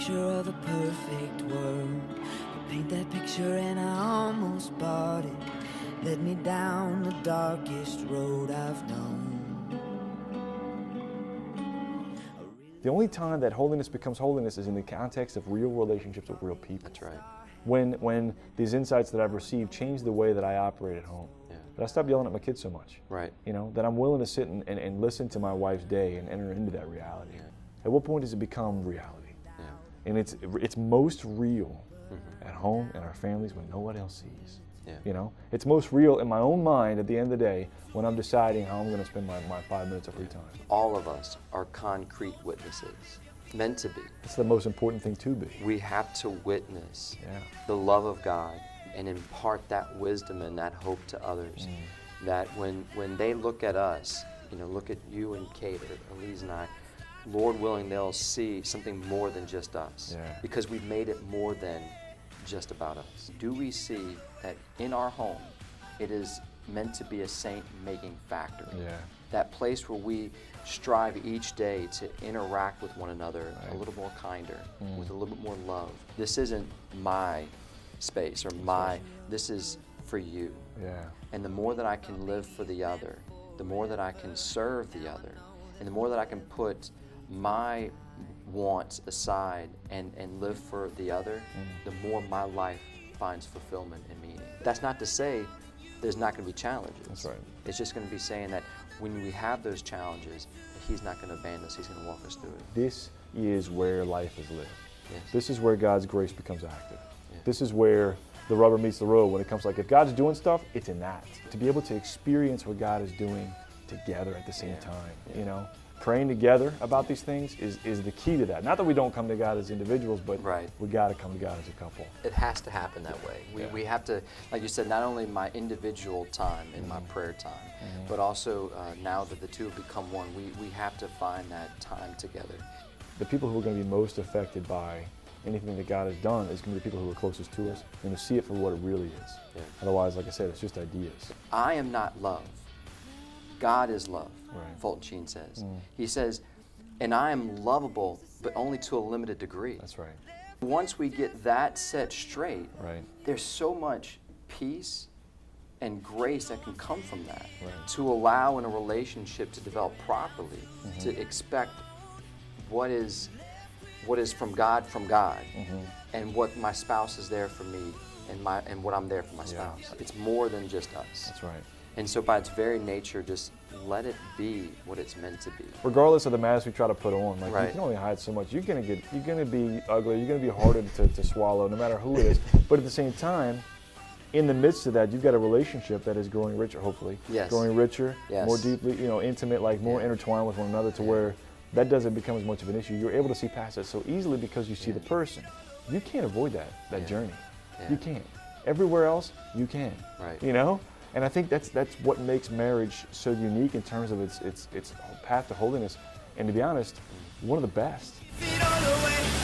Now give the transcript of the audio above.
picture of a perfect world. You paint that picture and I almost bought it. Led me down the darkest road I've known. The only time that holiness becomes holiness is in the context of real relationships with real people. That's right. When these insights that I've received change the way that I operate at home. Yeah. That I stop yelling at my kids so much. Right. You know, that I'm willing to sit and listen to my wife's day and enter into that reality. Yeah. At what point does it become reality? Yeah. And it's most real at home and our families when no one else sees. Yeah. You know, it's most real in my own mind at the end of the day when I'm deciding how I'm going to spend my 5 minutes of free time. All of us are concrete witnesses, meant to be. It's the most important thing to be. We have to witness Yeah. the love of God and impart that wisdom and that hope to others. That when they look at us, you know, look at you and Kate or Elise and I, Lord willing, they'll see something more than just us. Yeah. Because we've made it more than just about us. Do we see that in our home, it is meant to be a saint-making factory? Yeah. That place where we strive each day to interact with one another a Right. little more kinder, with a little bit more love. This isn't my space or this is for you. Yeah. And the more that I can live for the other, the more that I can serve the other, and the more that I can put my wants aside and live for the other, the more my life finds fulfillment and meaning. That's not to say there's not going to be challenges. That's right. It's just going to be saying that when we have those challenges, He's not going to abandon us. He's going to walk us through it. This is where life is lived. Yes. This is where God's grace becomes active. Yeah. This is where the rubber meets the road when it comes, like, if God's doing stuff, it's in that. To be able to experience what God is doing together at the same time, you know? Praying together about these things is the key to that. Not that we don't come to God as individuals, but Right. we got to come to God as a couple. It has to happen that way. We have to, like you said, not only my individual time and my prayer time, but also now that the two have become one, we have to find that time together. The people who are going to be most affected by anything that God has done is going to be the people who are closest to us and to see it for what it really is. Yeah. Otherwise, like I said, it's just ideas. I am not love. God is love, Right. Fulton Sheen says. He says, and I am lovable, but only to a limited degree. That's right. Once we get that set straight, Right. there's so much peace and grace that can come from that. Right. To allow in a relationship to develop properly, to expect what is from God, and what my spouse is there for me, and what I'm there for my spouse. It's more than just us. That's right. And so by its very nature, just let it be what it's meant to be. Regardless of the mask we try to put on, like, Right. you can only hide so much. You're gonna be ugly. You're gonna be harder to swallow, no matter who it is. But at the same time, in the midst of that, you've got a relationship that is growing richer, hopefully. Yes. Growing richer, Yes. more deeply, intimate, like more intertwined with one another, to where that doesn't become as much of an issue. You're able to see past it so easily because you see the person. You can't avoid that journey. Yeah. You can't. Everywhere else, you can. Right. You know? And I think that's what makes marriage so unique in terms of its path to holiness, and to be honest, one of the best. Feet on the way.